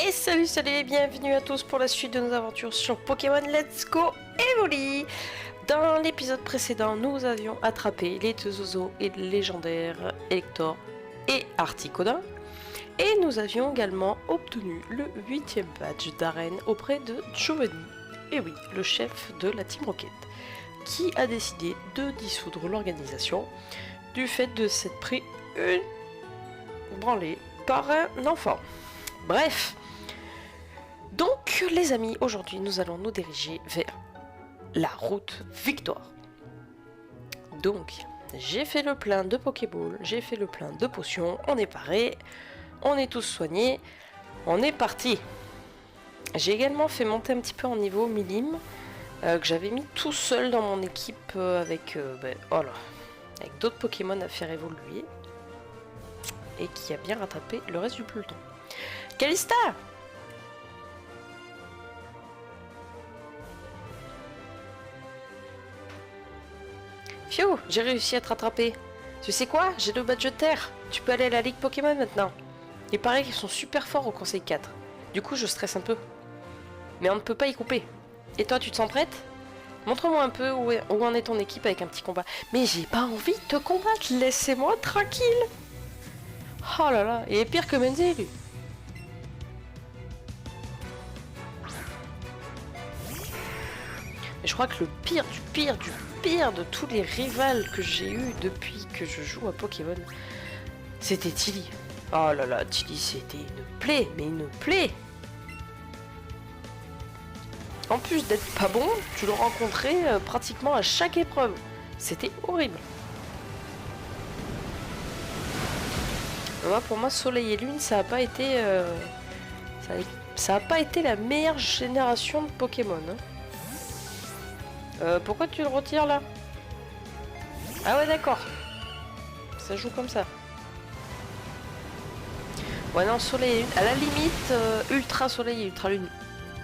Et salut et bienvenue à tous pour la suite de nos aventures sur Pokémon Let's Go Evoli. Dans l'épisode précédent, nous avions attrapé les deux oiseaux et légendaires Elector et Articodin. Et nous avions également obtenu le 8e badge d'arène auprès de Giovanni. Et oui, le chef de la Team Rocket, qui a décidé de dissoudre l'organisation du fait de s'être pris une branlée par un enfant. Bref. Donc les amis, aujourd'hui nous allons nous diriger vers la route Victoire. Donc j'ai fait le plein de Pokéball, j'ai fait le plein de potions, on est paré, on est tous soignés, on est parti. J'ai également fait monter un petit peu en niveau Milim, que j'avais mis tout seul dans mon équipe avec d'autres Pokémon à faire évoluer, et qui a bien rattrapé le reste du peloton. Calista! Phew, j'ai réussi à te rattraper. Tu sais quoi? J'ai le badge de terre. Tu peux aller à la Ligue Pokémon maintenant. Il paraît qu'ils sont super forts au Conseil 4. Du coup, je stresse un peu. Mais on ne peut pas y couper. Et toi, tu te sens prête? Montre-moi un peu où en est ton équipe avec un petit combat. Mais j'ai pas envie de te combattre. Laissez-moi tranquille. Oh là là, il est pire que Menzi, lui. Mais je crois que le pire de tous les rivales que j'ai eu depuis que je joue à Pokémon, c'était Tilly. Oh là là, Tilly, c'était une plaie, mais une plaie. En plus d'être pas bon, tu le rencontrais pratiquement à chaque épreuve. C'était horrible. Pour moi, Soleil et Lune, ça a pas été, ça a pas été la meilleure génération de Pokémon. Hein. Pourquoi tu le retires là? Ah ouais, d'accord. Ça joue comme ça. Ouais, non, Soleil et Lune. À la limite, Ultra Soleil et Ultra Lune,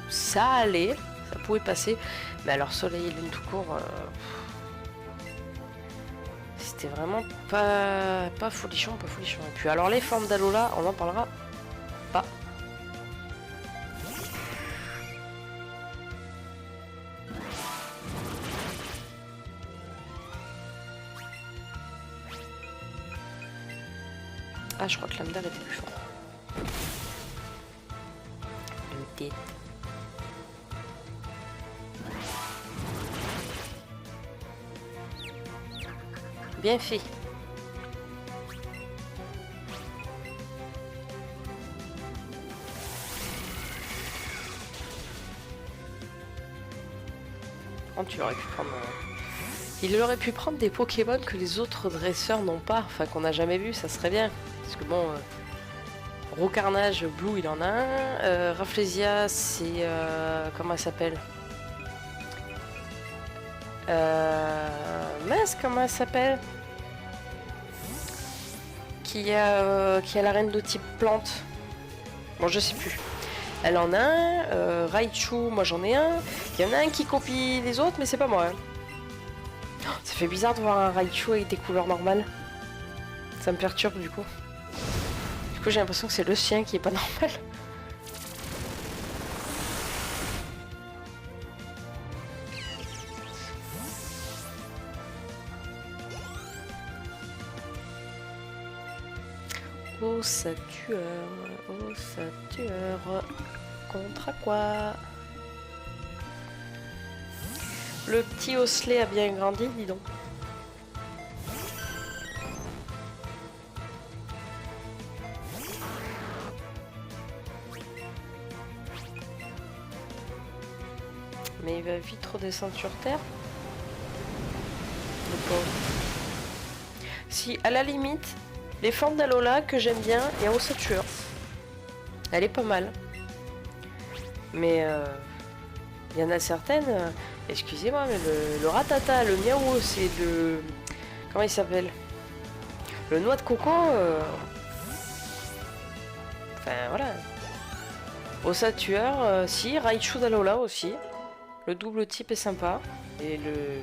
ça allait. Ça pouvait passer. Mais alors, Soleil et Lune tout court, c'était vraiment pas folichon, pas folichon. Et puis, alors, les formes d'Alola, on en parlera pas. Ah, je crois que Lambda était plus fort. Une tête. Bien fait. Oh, tu aurais pu prendre... Il aurait pu prendre des Pokémon que les autres dresseurs n'ont pas, enfin qu'on n'a jamais vu, ça serait bien. Parce que bon, Rocarnage, Blue, il en a un. Rafflesia, c'est... comment elle s'appelle? Mince, comment elle s'appelle? Qui a la reine de type plante. Bon, je sais plus. Elle en a un. Raichu, moi j'en ai un. Il y en a un qui copie les autres, mais c'est pas moi. Hein. Oh, ça fait bizarre de voir un Raichu avec des couleurs normales. Ça me perturbe du coup. Du coup, j'ai l'impression que c'est le sien qui est pas normal. Oh Saturne, contre quoi? Le petit osselet a bien grandi, dis donc. Mais il va vite redescendre sur terre. Le pauvre. Si, à la limite, les formes d'Alola que j'aime bien, il y a Ossature. Elle est pas mal. Mais il y en a certaines, excusez-moi, mais le Ratata, le Miaou, c'est le... Comment il s'appelle? Le Noix de Coco. Enfin voilà. Ossature, si, Raichu d'Alola aussi. Le double type est sympa. Et le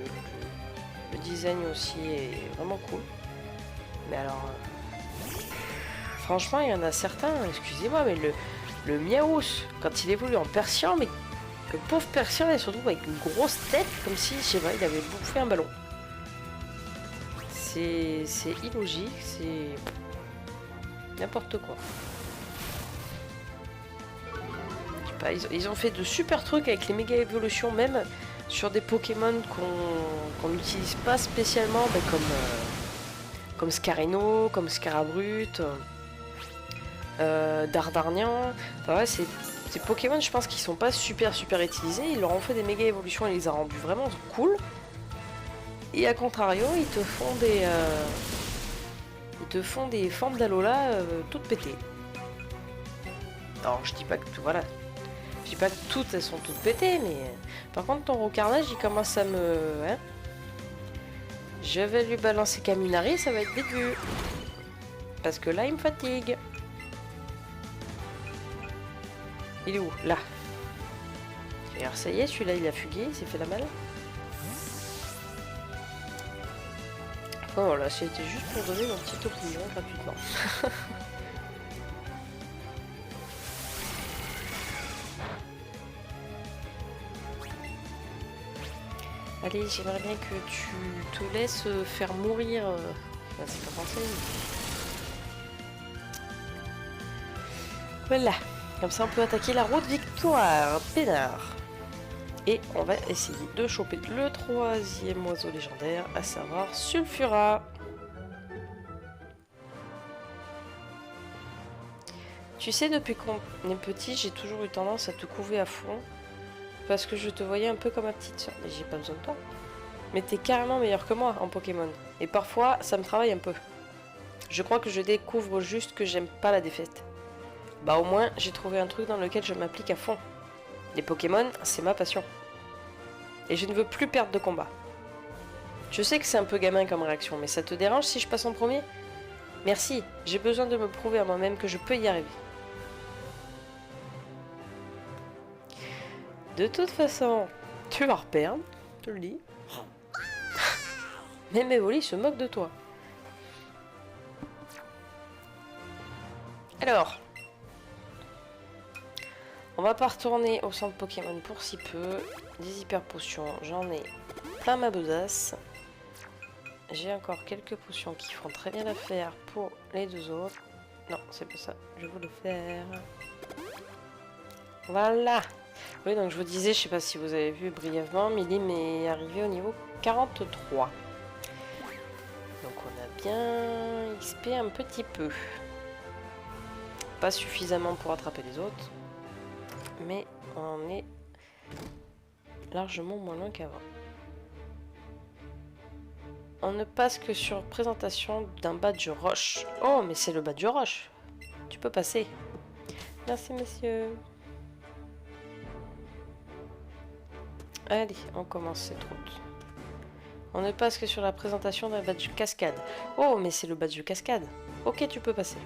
design aussi est vraiment cool. Mais alors... Franchement, il y en a certains, excusez-moi, mais Le Miaous, quand il évolue en Persian, mais le pauvre Persian il se retrouve avec une grosse tête, comme si, je sais pas, il avait bouffé un ballon. C'est illogique, c'est n'importe quoi. Je sais pas, ils ont fait de super trucs avec les méga évolutions, même sur des Pokémon qu'on n'utilise pas spécialement, ben comme Scarino, comme Scarabrute, Dardarnian. Enfin, ouais, ces Pokémon, je pense qu'ils sont pas super utilisés. Ils leur ont fait des méga évolutions et ils les ont rendus vraiment cool. Et à contrario, ils te font des formes d'Alola toutes pétées. Alors je dis pas que tout, voilà. Je dis pas que toutes elles sont toutes pétées, mais par contre ton Rocarnage il commence à me. Hein, je vais lui balancer Kaminari, ça va être dégueu. Parce que là il me fatigue. Il est où? Là. Alors ça y est, celui-là il a fugué, il s'est fait la malle. Oh voilà, c'était juste pour donner mon petite opinion gratuitement. Allez, j'aimerais bien que tu te laisses faire mourir. Enfin, c'est pas français. Mais... Voilà. Comme ça, on peut attaquer la route victoire. Pénard. Et on va essayer de choper le 3e oiseau légendaire, à savoir Sulfura. Tu sais, depuis qu'on est petit, j'ai toujours eu tendance à te couver à fond. Parce que je te voyais un peu comme ma petite soeur. Mais j'ai pas besoin de toi. Mais t'es carrément meilleur que moi en Pokémon. Et parfois, ça me travaille un peu. Je crois que je découvre juste que j'aime pas la défaite. Bah au moins, j'ai trouvé un truc dans lequel je m'applique à fond. Les Pokémon, c'est ma passion. Et je ne veux plus perdre de combat. Je sais que c'est un peu gamin comme réaction, mais ça te dérange si je passe en premier? Merci, j'ai besoin de me prouver à moi-même que je peux y arriver. De toute façon, tu vas reperdre, je te le dis. Même Evoli se moque de toi. Alors, on va pas retourner au centre Pokémon pour si peu. Des hyper potions, j'en ai plein ma besace. J'ai encore quelques potions qui feront très bien l'affaire pour les deux autres. Non, c'est pas ça, je veux le faire. Voilà. Oui, donc je vous disais, je sais pas si vous avez vu brièvement, Milim est arrivé au niveau 43. Donc on a bien XP un petit peu. Pas suffisamment pour attraper les autres. Mais on est largement moins loin qu'avant. On ne passe que sur présentation d'un badge roche. Oh, mais c'est le badge roche. Tu peux passer. Merci, monsieur. Allez, on commence cette route. On ne passe que sur la présentation d'un badge cascade. Oh, mais c'est le badge cascade. Ok, tu peux passer.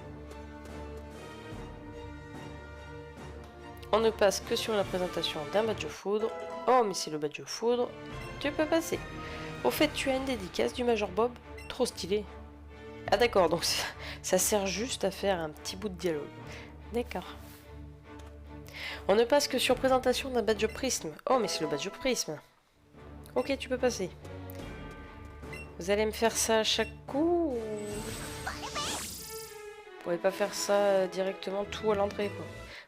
On ne passe que sur la présentation d'un badge foudre. Oh, mais c'est le badge foudre. Tu peux passer. Au fait, tu as une dédicace du Major Bob. Trop stylé. Ah d'accord, donc ça sert juste à faire un petit bout de dialogue. D'accord. On ne passe que sur présentation d'un badge prisme. Oh, mais c'est le badge prisme. Ok, tu peux passer. Vous allez me faire ça à chaque coup ou... Vous pouvez pas faire ça directement tout à l'entrée, quoi.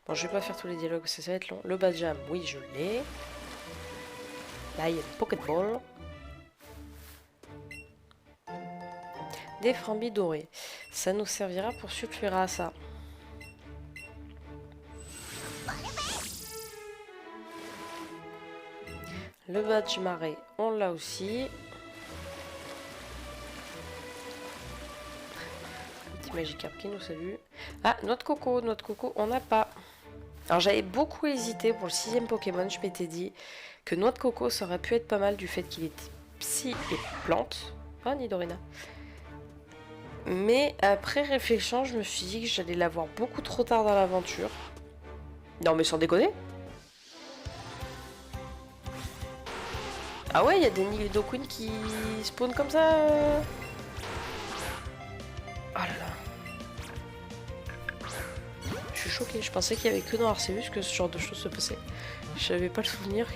Bon, je vais pas faire tous les dialogues, ça va être long. Le badjam, oui, je l'ai. Là, il y a une Pokéball. Des frambis dorés. Ça nous servira pour Sulfura, ça. Le badge marée, on l'a aussi. Petit Magikarp qui nous salue. Ah, noix de coco, on n'a pas. Alors j'avais beaucoup hésité pour le 6e Pokémon, je m'étais dit que noix de coco ça aurait pu être pas mal du fait qu'il était psy et plante. Ah, Nidorina. Mais après réflexion, je me suis dit que j'allais l'avoir beaucoup trop tard dans l'aventure. Non mais sans déconner. Ah ouais, il y a des Nidoqueen qui spawnent comme ça. Oh là là. Je suis choquée, je pensais qu'il y avait que dans Arceus que ce genre de choses se passait. Je n'avais pas le souvenir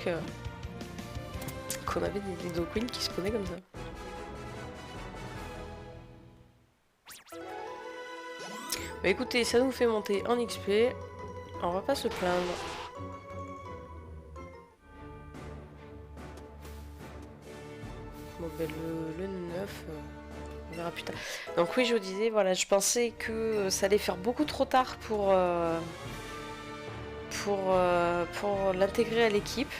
qu'on avait des Nidoqueen qui se prenaient comme ça. Bah écoutez, ça nous fait monter en XP. On va pas se plaindre. Bon ben le 9, on verra plus tard. Donc oui, je vous disais, voilà, je pensais que ça allait faire beaucoup trop tard pour l'intégrer à l'équipe.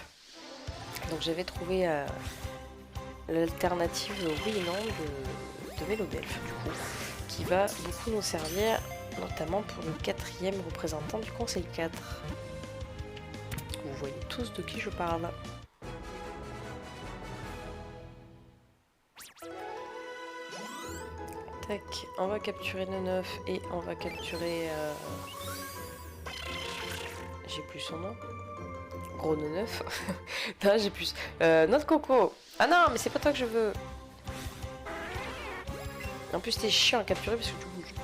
Donc j'avais trouvé l'alternative oui et non de Mélobelf, du coup, qui va beaucoup nous servir, notamment pour le 4e représentant du Conseil 4. Vous voyez tous de qui je parle. Tac, on va capturer le 9 et on va capturer... J'ai plus son nom. Gros 9. Non, j'ai plus... Notre Coco. Ah non, mais c'est pas toi que je veux. En plus, t'es chiant à capturer parce que tu bouges.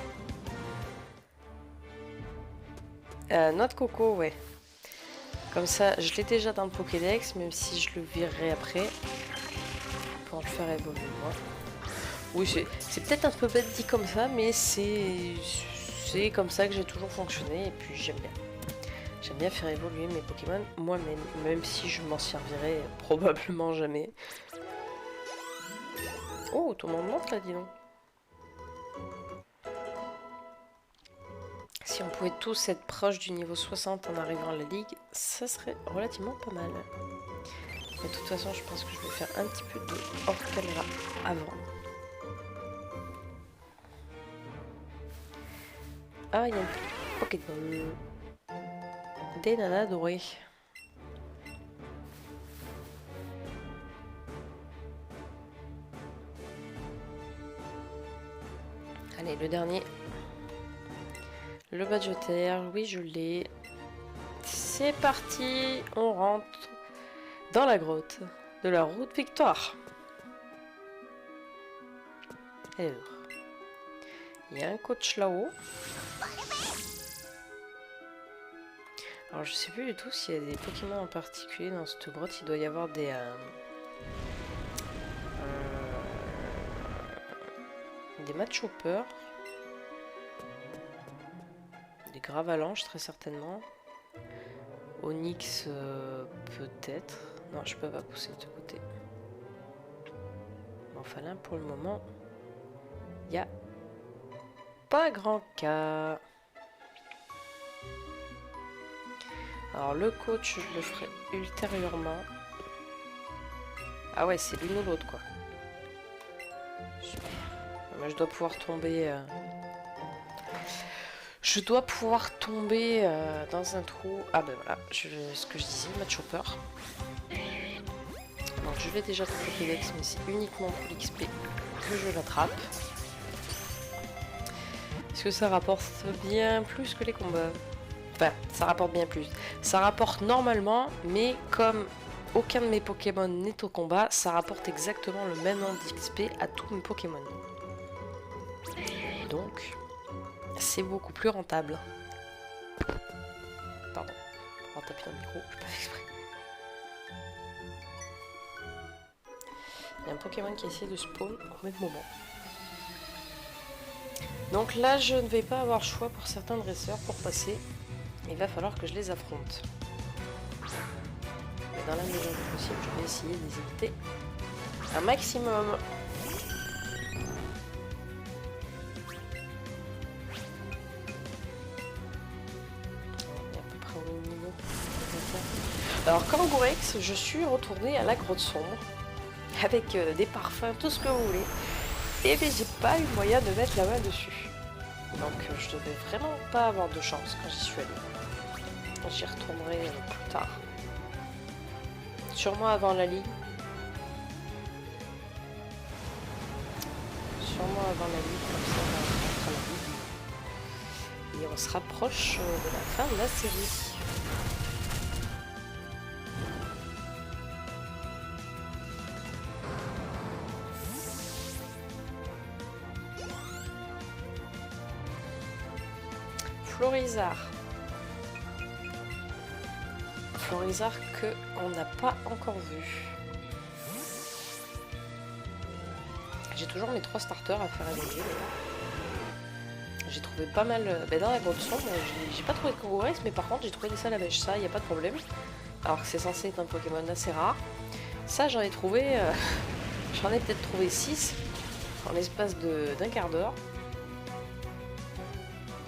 Notre Coco, ouais. Comme ça, je l'ai déjà dans le Pokédex, même si je le virerai après. Pour le faire évoluer, moi. Oui, c'est peut-être un peu bête dit comme ça, mais c'est comme ça que j'ai toujours fonctionné et puis j'aime bien. J'aime bien faire évoluer mes Pokémon moi-même, même si je m'en servirai probablement jamais. Oh, tout le monde monte là, dis donc. Si on pouvait tous être proches du niveau 60 en arrivant à la ligue, ça serait relativement pas mal. Mais de toute façon, je pense que je vais faire un petit peu de hors caméra avant. Ah, il y a une Pokémon. Des nanas dorées. Allez, le dernier. Le badge terre, oui, je l'ai. C'est parti, on rentre dans la grotte de la route Victoire. Alors, il y a un coach là-haut. Alors, je sais plus du tout s'il y a des Pokémon en particulier dans cette grotte. Il doit y avoir des Machopper, des Gravalanches très certainement, Onyx peut-être. Non, je peux pas pousser de ce côté. Enfin là, pour le moment, il n'y a pas grand cas. Alors le coach, je le ferai ultérieurement. Ah ouais, c'est l'une ou l'autre quoi. Super. Moi, je dois pouvoir tomber... Je dois pouvoir tomber dans un trou. Ah ben voilà, ce que je disais, Machopper. Donc je vais déjà trouver Pokédex, mais c'est uniquement pour l'XP que je l'attrape. Est-ce que ça rapporte bien plus que les combats? Enfin, ça rapporte bien plus. Ça rapporte normalement, mais comme aucun de mes Pokémon n'est au combat, ça rapporte exactement le même nombre d'XP à tous mes Pokémon. Donc, c'est beaucoup plus rentable. Pardon, on va taper dans le micro, je peux pas faire exprès. Il y a un Pokémon qui essaie de spawn au même moment. Donc là, je ne vais pas avoir choix pour certains dresseurs pour passer. Il va falloir que je les affronte. Mais dans la mesure du possible, je vais essayer de les éviter un maximum. Alors Kangourex, je suis retournée à la grotte sombre avec des parfums, tout ce que vous voulez. Et bien j'ai pas eu moyen de mettre la main dessus. Donc je devais vraiment pas avoir de chance quand j'y suis allée. J'y retournerai plus tard. Sûrement avant la ligue. Sûrement avant la ligue, comme ça on rentre à la ligue. Et on se rapproche de la fin de la série. Florizard. Florizard que on n'a pas encore vu. J'ai toujours mes 3 starters à faire évoluer. J'ai trouvé pas mal... dans la bande son, j'ai pas trouvé de Kangourix, mais par contre j'ai trouvé des Salamèche, ça, y a pas de problème. Alors que c'est censé être un Pokémon assez rare. Ça, j'en ai trouvé... j'en ai peut-être trouvé 6 en l'espace d'un quart d'heure.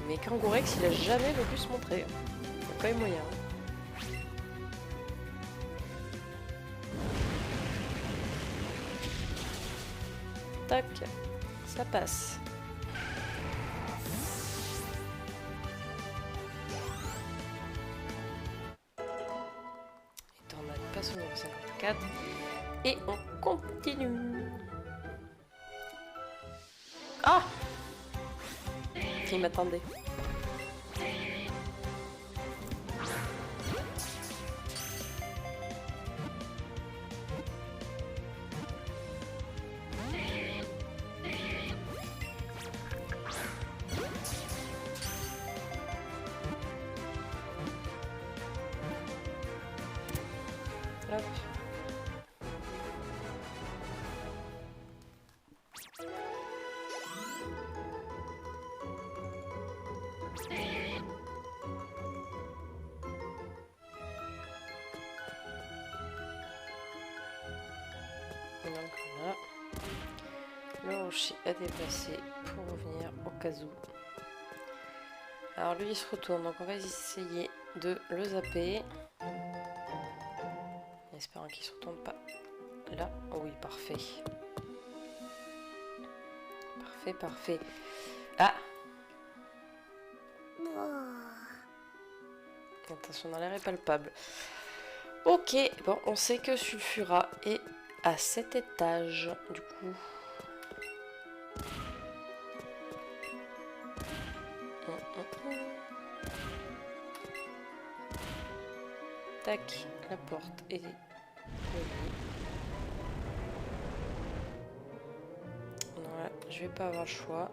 Mais Kangourix, il a jamais voulu se montrer. Il n'y a pas eu moyen. Tac, ça passe. Et on passe au niveau 54. Et on continue. Ah! Qui m'attendait. Hop. Donc là, le rocher a déplacé pour revenir au cas où. Alors lui il se retourne, donc on va essayer de le zapper. En espérant qu'il se retourne pas là. Oh oui, parfait. Parfait, parfait. Ah! Attention, dans l'air est palpable. Ok, bon, on sait que Sulfura est à cet étage, du coup. Tac, la porte est... Voilà, je vais pas avoir le choix.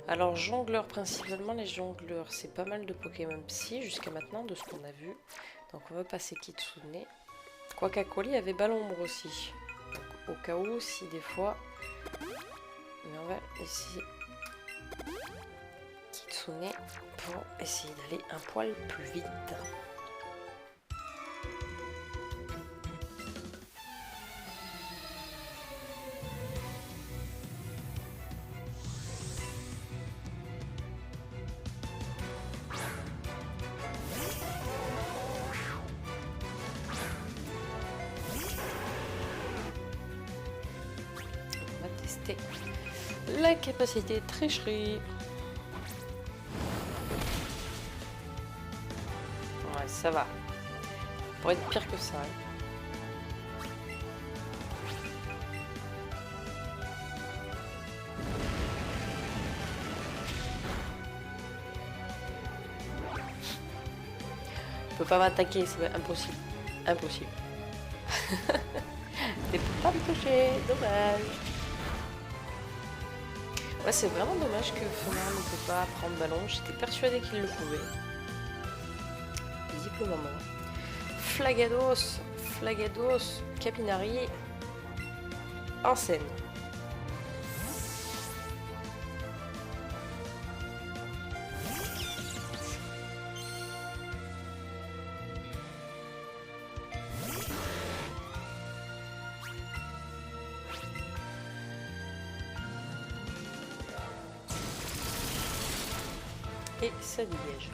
Alors jongleur, principalement les jongleurs, c'est pas mal de Pokémon Psy jusqu'à maintenant de ce qu'on a vu. Donc on va passer Kitsune. Quacquacoli avait Ballombre aussi. Donc, au cas où, si des fois... Mais on va essayer Kitsune pour essayer d'aller un poil plus vite. La capacité de tricherie. Ouais, ça va. Pour être pire que ça. Je peux pas m'attaquer, c'est impossible. Impossible. Tu peux pas me toucher, dommage. Ouais, c'est vraiment dommage que Fenard ne peut pas prendre ballon. J'étais persuadée qu'il le pouvait. Visiblement. Flagados, Flagados, Capinari en scène. Et ça dégage.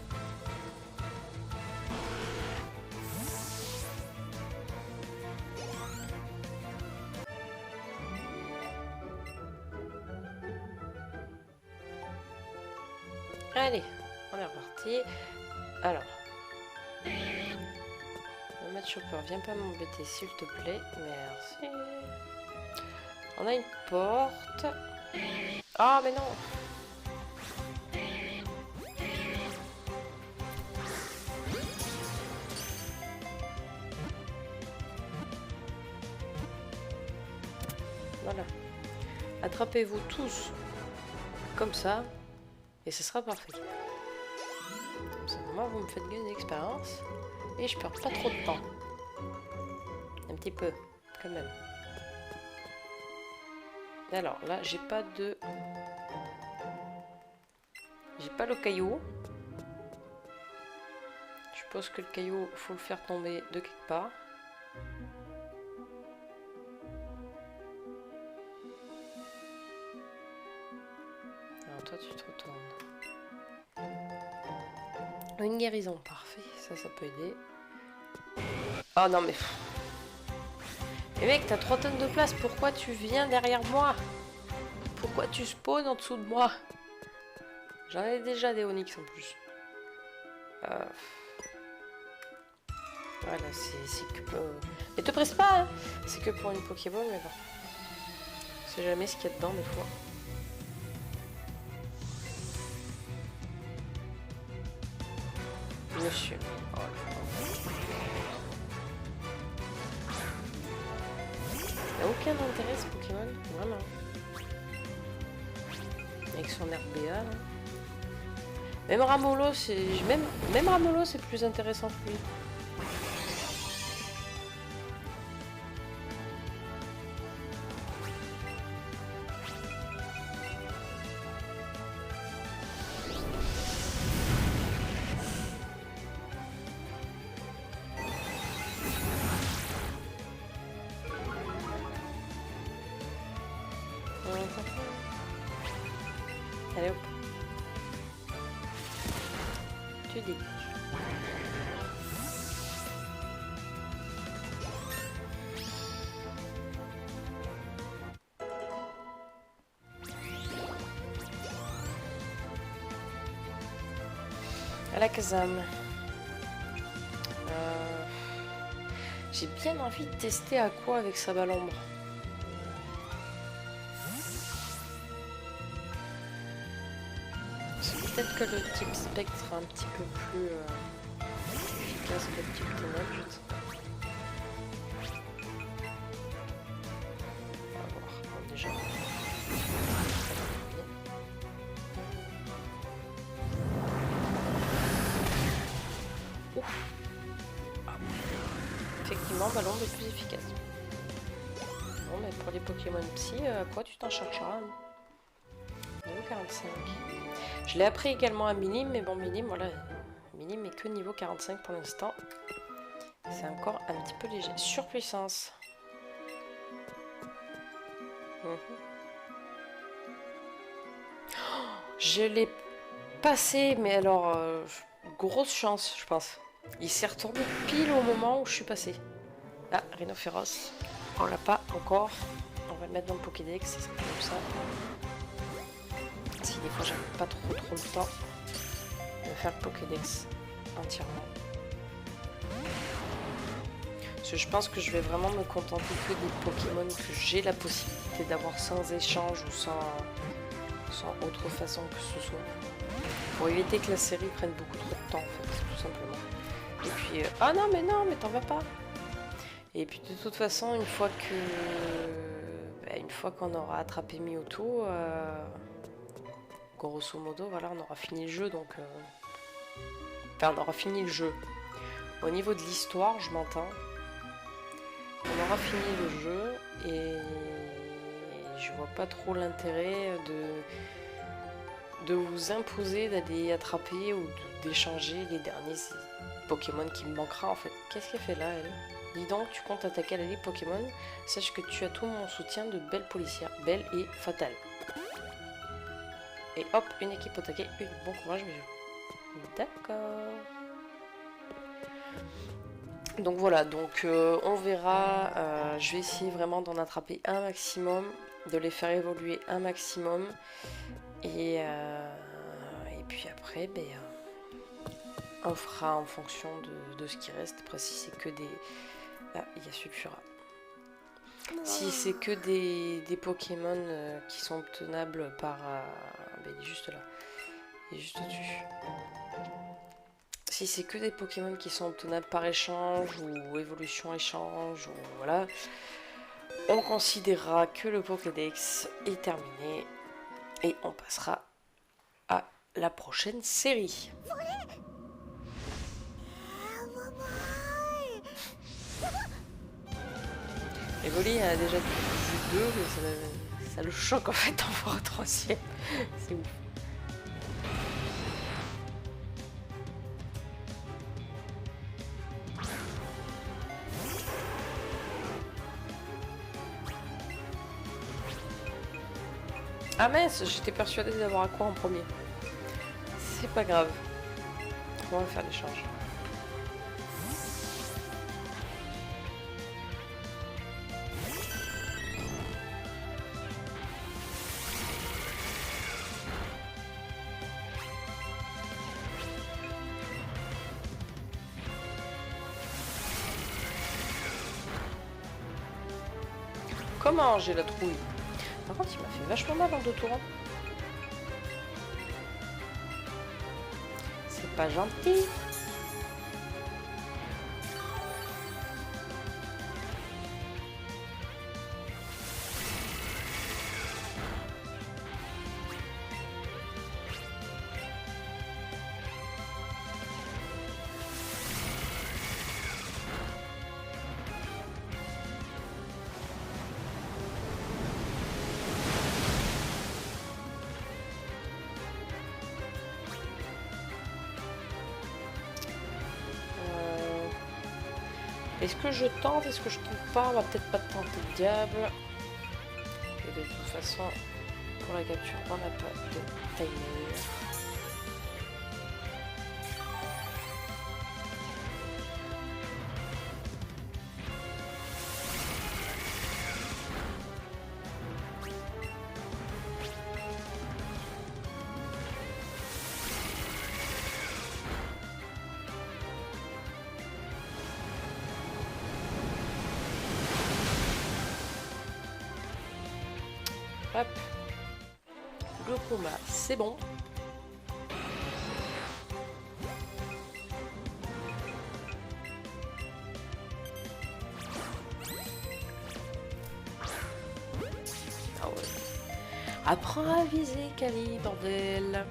Allez, on est reparti. Alors, le match chopper, viens pas m'embêter s'il te plaît. Merci. On a une porte. Ah, mais non! Voilà. Attrapez-vous tous comme ça et ce sera parfait. Comme ça, moi, vous me faites gagner d'expérience Et je perds pas trop de temps. Un petit peu, quand même. Alors là, j'ai pas de... J'ai pas le caillou. Je suppose que le caillou, faut le faire tomber de quelque part. Alors toi, tu te retournes. Une guérison, parfait. Ça peut aider. Oh non mais... Mais mec, t'as 3 tonnes de place. Pourquoi tu viens derrière moi? Pourquoi tu spawns en dessous de moi? J'en ai déjà des Onyx en plus. Voilà, c'est que... Mais te presse pas, hein. C'est que pour une Pokéball, mais bon. On sait jamais ce qu'il y a dedans, des fois. Monsieur. Oh, il n'a aucun intérêt ce Pokémon, vraiment. Avec son RBA, là. Même Ramolo, c'est... Même Ramolo, c'est plus intéressant que lui. Allez hop. Tu dégages. À la Kazam. J'ai bien envie de tester à quoi avec sa balle ombre. Peut-être que le type spectre sera un petit peu plus efficace que le type ténèbres, je ne sais pas. On va voir. Bon, déjà. Ouf. Ah. Effectivement, ballon est plus efficace. Bon, mais pour les Pokémon Psy, à quoi tu t'en chercheras? 45. Je l'ai appris également à Minim, mais bon, Minim, voilà. Minim est que niveau 45 pour l'instant. C'est encore un petit peu léger. Surpuissance. Je l'ai passé, mais alors, grosse chance, je pense. Il s'est retourné pile au moment où je suis passée. Ah, Rhinophéros. On l'a pas encore. On va le mettre dans le Pokédex, ça sera comme ça. Si des fois j'avais pas trop le temps de faire le Pokédex entièrement. Parce que je pense que je vais vraiment me contenter que des Pokémon que j'ai la possibilité d'avoir sans échange ou sans autre façon que ce soit. Pour éviter que la série prenne beaucoup trop de temps en fait, tout simplement. Et puis... ah non mais t'en vas pas. Et puis de toute façon, une fois qu'on aura attrapé Mewtwo, grosso modo, voilà, on aura fini le jeu, donc... Enfin, on aura fini le jeu. Au niveau de l'histoire, je m'entends. On aura fini le jeu, et je vois pas trop l'intérêt de vous imposer d'aller attraper ou d'échanger les derniers Pokémon qui me manquera, en fait. Qu'est-ce qu'elle fait là, elle? Dis donc, tu comptes attaquer la ligue Pokémon? Sache que tu as tout mon soutien de belle policière. Belle et fatale. Et hop, une équipe attaquée. Bon courage, mes jeux. D'accord. Donc voilà, donc on verra. Je vais essayer vraiment d'en attraper un maximum, de les faire évoluer un maximum. Et puis après, ben, on fera en fonction de ce qui reste. Après, si c'est que des... Ah, il y a Sulfura. Si c'est que des Pokémon qui sont obtenables par... ben, il est juste là. Il est juste au-dessus. Si c'est que des Pokémon qui sont obtenables par échange ou évolution échange, ou voilà, on considérera que le Pokédex est terminé et on passera à la prochaine série. Evoli a déjà vu deux, mais ça le choque en fait d'en voir un troisième. C'est ouf. Ah mince, j'étais persuadée d'avoir à quoi en premier. C'est pas grave. On va faire l'échange. Comment j'ai la trouille? Par contre, il m'a fait vachement mal en deux tours. C'est pas gentil. Est-ce que je tente? Est-ce que je tente pas? On va peut-être pas tenter le diable. Et de toute façon, pour la capture, on n'a pas de timer. Hop. Glaucoma, c'est bon. Ah ouais. Apprends à viser, Kali, bordel.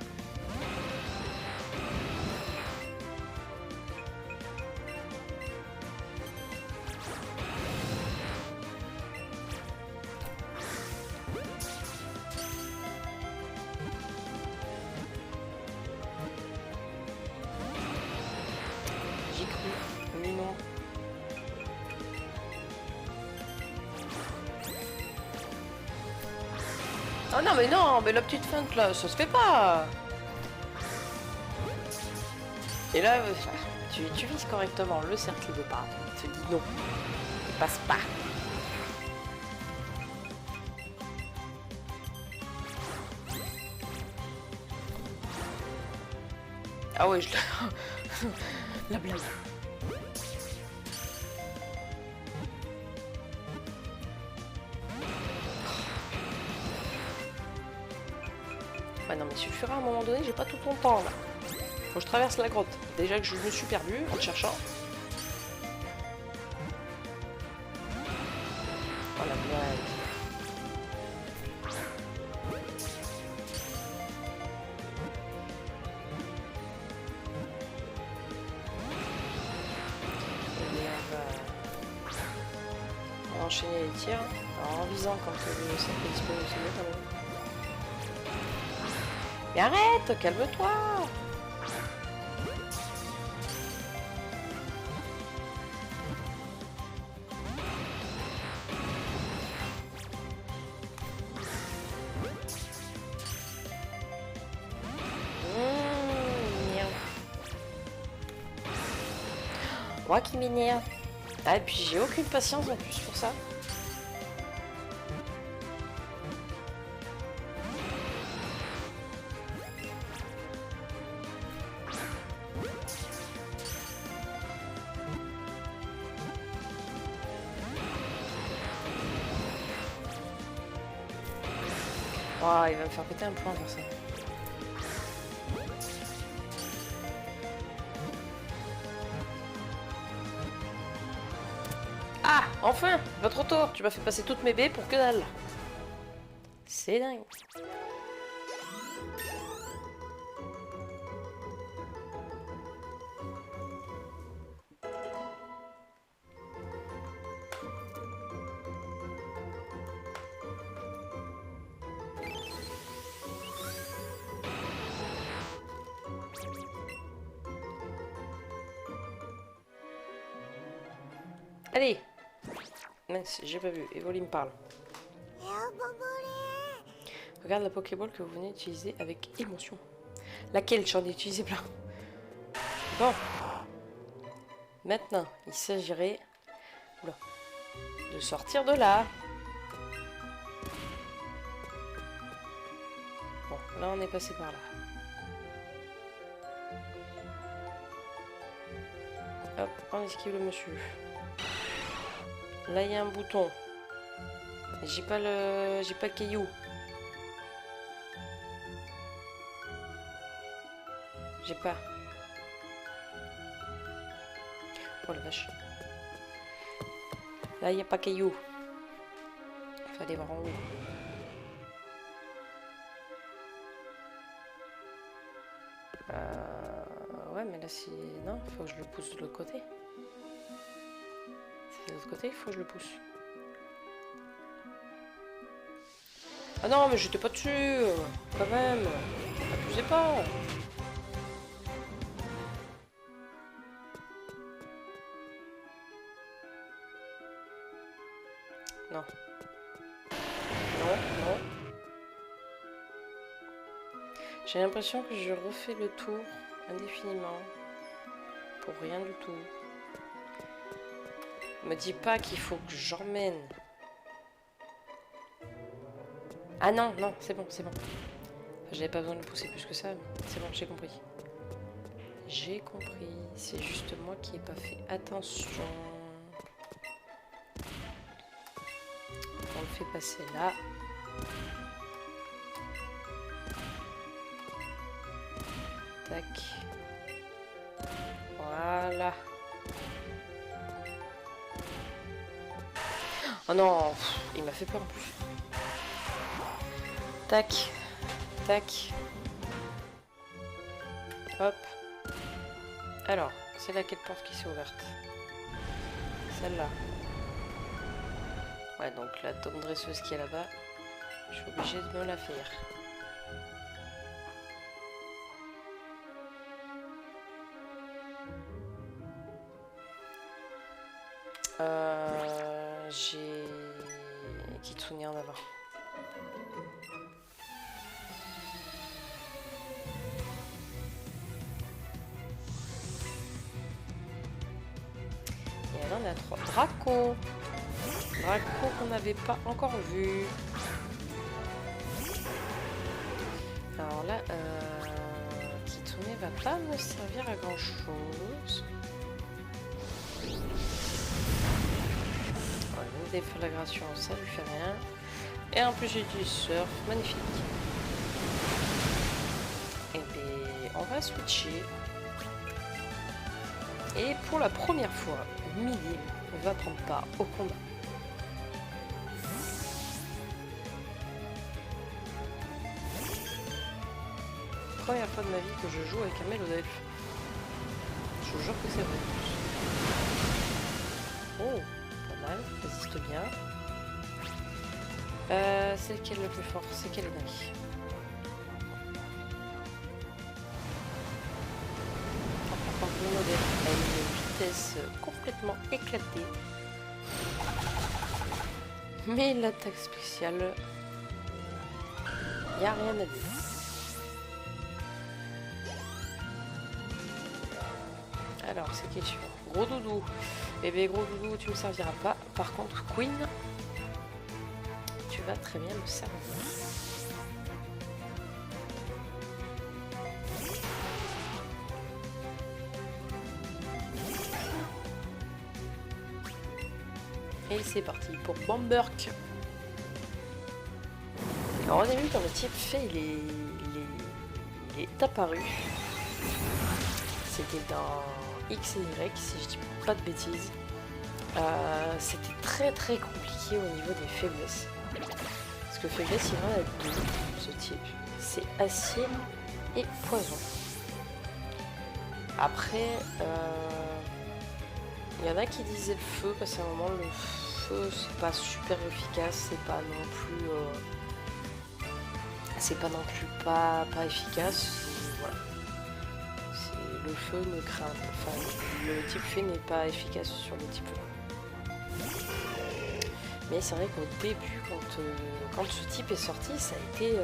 Oh non, mais la petite feinte là, ça se fait pas. Et là, tu vises correctement le cercle de part. Il te dit non, il passe pas. Ah ouais, je l'ai... La blague. Ouais non mais suffira à un moment donné, j'ai pas tout ton temps là. Faut que je traverse la grotte. Déjà que je me suis perdu en cherchant. Oh la blague. On va enchaîner les tirs. Alors, en visant quand le cercle est disponible, c'est mieux quand même. Mais arrête, calme-toi. Moi qui m'énerve. Ah, et puis j'ai aucune patience en plus pour ça. Oh, il va me faire péter un point pour ça. Ah, enfin, votre tour. Tu m'as fait passer toutes mes baies pour que dalle. C'est dingue. Allez. Mince, j'ai pas vu. Evoli me parle. Regarde la Pokéball que vous venez d'utiliser avec émotion. Laquelle? J'en ai utilisé plein. Bon. Maintenant, il s'agirait de sortir de là. Bon, là on est passé par là. Hop, on esquive le monsieur. Là il y a un bouton. J'ai pas le caillou. J'ai pas. Oh la vache. Là il n'y a pas caillou. Fallait voir en haut. Ouais mais là c'est... Non, il faut que je le pousse de l'autre côté. C'est de l'autre côté, il faut que je le pousse. Ah non mais j'étais pas dessus. Quand même. Abusez pas. Non. Non, non. J'ai l'impression que je refais le tour indéfiniment. Pour rien du tout. Me dis pas qu'il faut que j'emmène. Ah non, non, c'est bon, c'est bon. J'avais pas besoin de le pousser plus que ça. C'est bon, j'ai compris. J'ai compris. C'est juste moi qui ai pas fait attention. On le fait passer là. Tac. Voilà. Oh non, il m'a fait peur en plus. Tac. Tac. Hop. Alors, c'est laquelle porte qui s'est ouverte? Celle-là. Ouais, donc la tome dresseuse qui est là-bas, je suis obligée de me la faire. J'ai Kitsune en avant. Et là on a 3. Draco. Draco qu'on n'avait pas encore vu. Alors là, Kitsune va pas me servir à grand chose. Une déflagration, ça lui fait rien. Et en plus j'ai du surf, magnifique. Et bien on va switcher. Et pour la première fois, Millie va prendre part au combat. Première fois de ma vie que je joue avec un Mélodelfe. Je vous jure que c'est vrai. Oh, pas mal, résiste bien. C'est lequel le plus fort? C'est quel mec? Par contre, le Mélodelfe a une vitesse complètement éclatée. Mais l'attaque spéciale, y a rien à dire. Alors, c'est qui suivant? Gros doudou. Eh bien, gros doudou, tu me serviras pas. Par contre, Queen, tu vas très bien me servir. Et c'est parti pour Bamberk. Alors, au début, quand le type fait, il est apparu. C'était dans X et Y, si je dis pas de bêtises. C'était très très compliqué au niveau des faiblesses. Parce que faiblesse, il en a deux, ce type. C'est acier et poison. Après, il y en a qui disaient le feu, parce qu'à un moment, le feu, c'est pas super efficace, c'est pas non plus pas efficace. Voilà. Le feu ne craint, enfin le type feu n'est pas efficace sur le type feu. Mais c'est vrai qu'au début, quand ce type est sorti, ça a été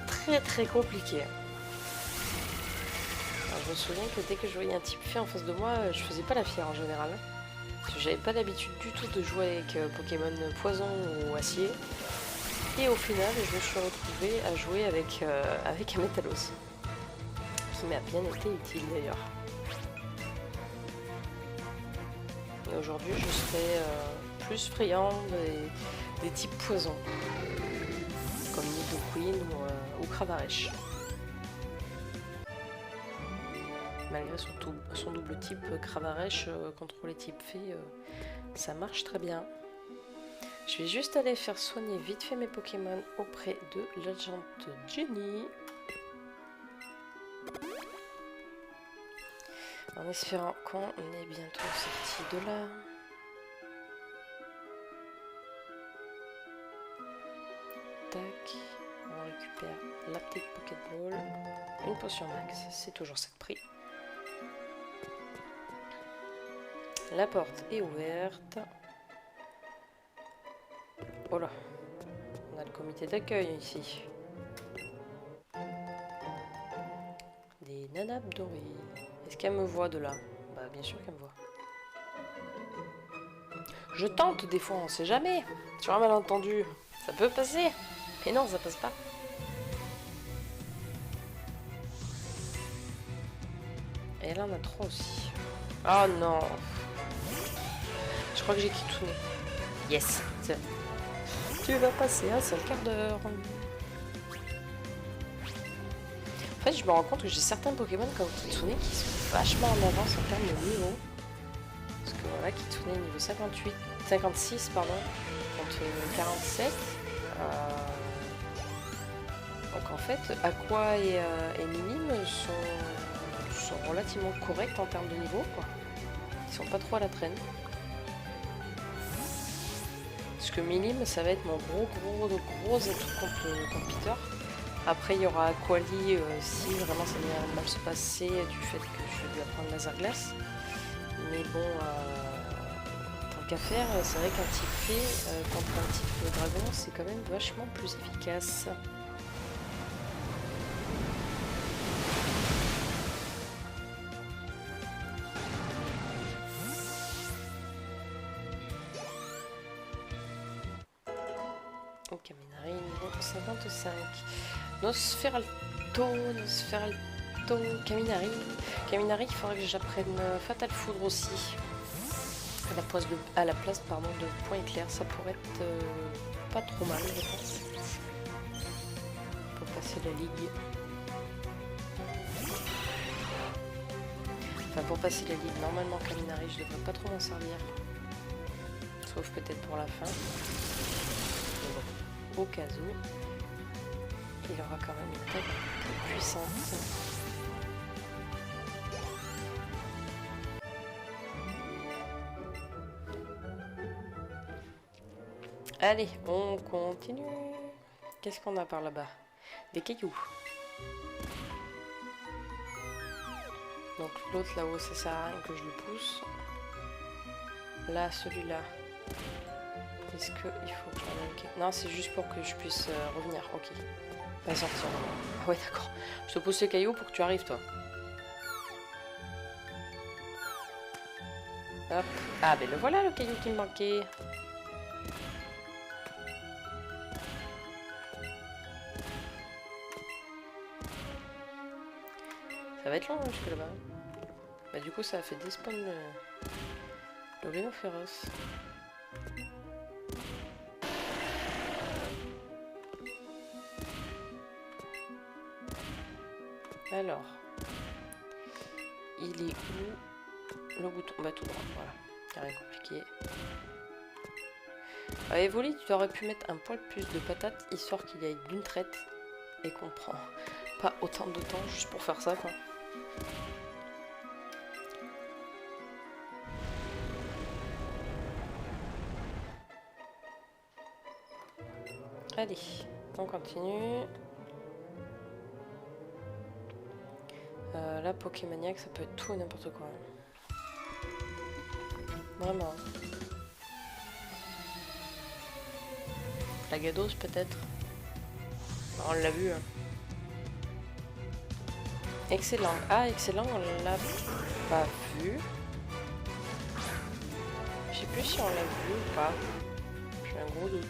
très très compliqué. Alors, je me souviens que dès que je voyais un type fait en face de moi, je faisais pas la fière en général. Parce que j'avais pas l'habitude du tout de jouer avec Pokémon Poison ou Acier. Et au final, je me suis retrouvée à jouer avec un Métalos. Qui m'a bien été utile d'ailleurs. Et aujourd'hui, je serai plus friande des types poison. Comme Nidoqueen ou Cravarèche. Malgré son double type Cravarèche contre les types fées, ça marche très bien. Je vais juste aller faire soigner vite fait mes Pokémon auprès de l'agente Jenny. En espérant qu'on est bientôt sorti de là. Tac, on récupère la petite Pokéball. Une potion max, c'est toujours ça de prix. La porte est ouverte. Oh là, on a le comité d'accueil ici. Des nanabs dorées. Est-ce qu'elle me voit de là? Bah bien sûr qu'elle me voit. Je tente des fois, on sait jamais. Sur un malentendu, ça peut passer. Mais non, ça passe pas. Et là on a 3 aussi. Oh non. Je crois que j'ai Kitsune. Yes. Tu vas passer un seul quart d'heure. En fait, je me rends compte que j'ai certains Pokémon comme Kitsune qui sont vachement en avance en termes de niveau. Parce que voilà, Kitsune est niveau 56 pardon, contre 47. Donc en fait, Aqua et Minime sont relativement corrects en termes de niveau, quoi. Ils sont pas trop à la traîne. Parce que Minime, ça va être mon gros atout contre Peter. Après, il y aura Aquali si vraiment ça vient mal se passer du fait que je vais lui apprendre laser glace. Mais bon, tant qu'à faire, c'est vrai qu'un type fée contre un type dragon, c'est quand même vachement plus efficace. Ok, Kaminari, niveau 55. Nosferalto, Kaminari. Kaminari, il faudrait que j'apprenne Fatal Foudre aussi. À la place de Point Éclair, ça pourrait être pas trop mal, je pense. Pour passer la ligue. Enfin, pour passer la ligue, normalement Kaminari, je devrais pas trop m'en servir. Sauf peut-être pour la fin. Mais bon, au cas où, il aura quand même une tête très puissante. Allez, on continue. Qu'est-ce qu'on a par là-bas? Des cailloux. Donc l'autre là-haut, ça sert à rien que je le pousse. Là, celui-là. Est-ce qu'il faut que je... Non, c'est juste pour que je puisse revenir. Ok. Pas sortir. Ah ouais, d'accord. Je te pousse le caillou pour que tu arrives, toi. Hop. Ah, ben le voilà, le caillou qui me manquait. Ça va être long jusque là-bas. Bah du coup ça a fait despawn le vélo féroce. Alors, il est où le bouton? Bah tout droit, voilà. Rien compliqué. Evoli, tu aurais pu mettre un poil plus de patates histoire qu'il y ait d'une traite et qu'on prend pas autant de temps juste pour faire ça, quoi. Allez, on continue. Là, Pokémaniac, ça peut être tout et n'importe quoi. Vraiment. La Gados peut-être. On l'a vu. Hein. Excellent. Ah, excellent, on l'a pas vu. Je sais plus si on l'a vu ou pas. J'ai un gros doute.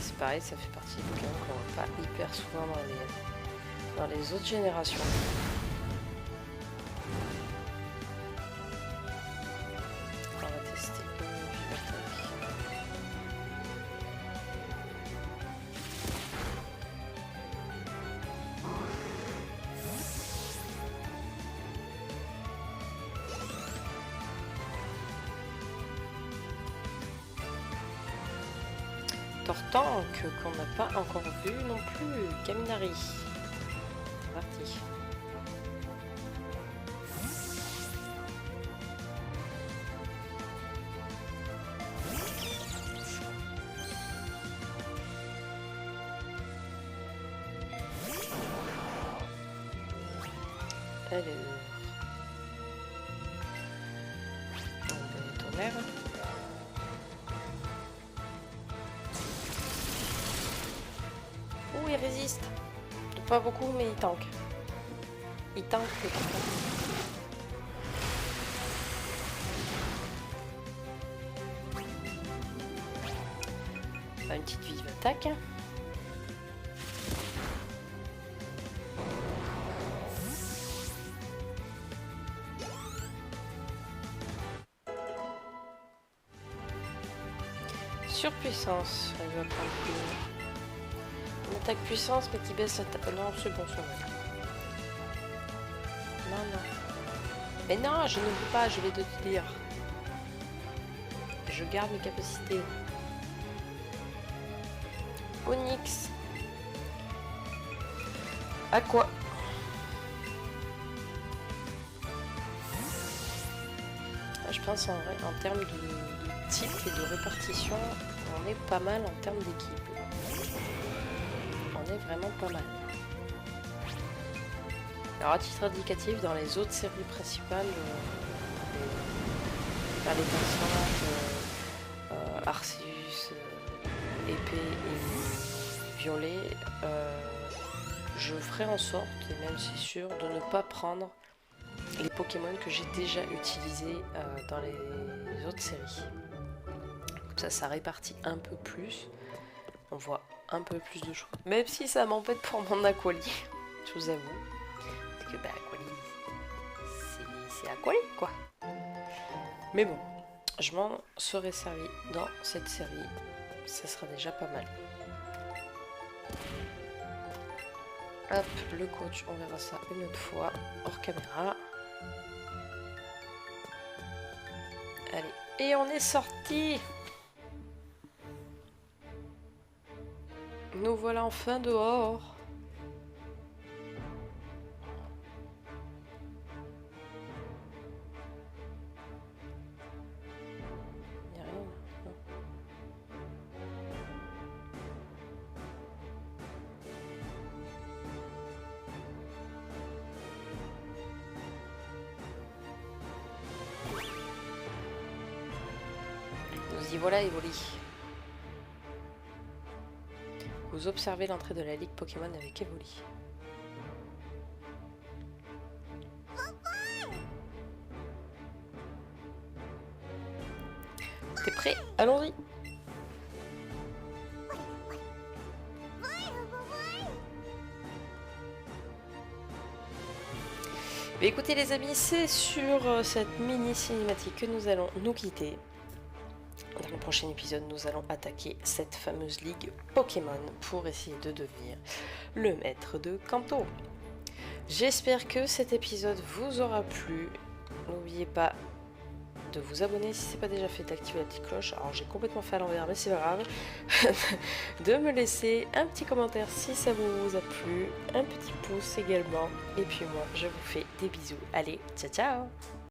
C'est pareil, ça fait partie des Pokémon qu'on voit pas hyper souvent dans les autres générations. On va tester le Givatec. Tortank qu'on n'a pas encore vu non plus. Kaminari. C'est parti. Alors. Tonnerre. Il résiste. Pas beaucoup, mais il tank. Il tank les combats. Une petite vive attaque. Surpuissance. Elle va prendre plus. Attaque puissance mais qui baisse la taille. Non, c'est bon, ça va. Non, non. Mais non, je ne veux pas, je vais te dire. Je garde mes capacités. Onyx. À quoi? Je pense en termes de type et de répartition, on est pas mal en termes d'équipe. On est vraiment pas mal. Alors à titre indicatif, dans les autres séries principales, par les personnages Arceus, épée et violet, je ferai en sorte, et même c'est sûr, de ne pas prendre les Pokémon que j'ai déjà utilisés dans les autres séries. Comme ça, ça répartit un peu plus. On voit un peu plus de choses. Même si ça m'embête pour mon Aquali, je vous avoue. Parce que bah, Aquali, c'est Aquali, quoi. Mais bon, je m'en serais servi dans cette série. Ça sera déjà pas mal. Hop, le coach, on verra ça une autre fois, hors caméra. Allez, et on est sorti. Nous voilà enfin dehors. Il n'y a rien. Non. Nous y voilà, Evoli. Vous observez l'entrée de la Ligue Pokémon avec Evoli. T'es prêt? Allons-y! Mais écoutez les amis, c'est sur cette mini cinématique que nous allons nous quitter. Dans le prochain épisode, nous allons attaquer cette fameuse ligue Pokémon pour essayer de devenir le maître de Kanto. J'espère que cet épisode vous aura plu. N'oubliez pas de vous abonner si ce n'est pas déjà fait, d'activer la petite cloche. Alors j'ai complètement fait à l'envers, mais c'est pas grave. De me laisser un petit commentaire si ça vous a plu, un petit pouce également. Et puis moi, je vous fais des bisous. Allez, ciao ciao!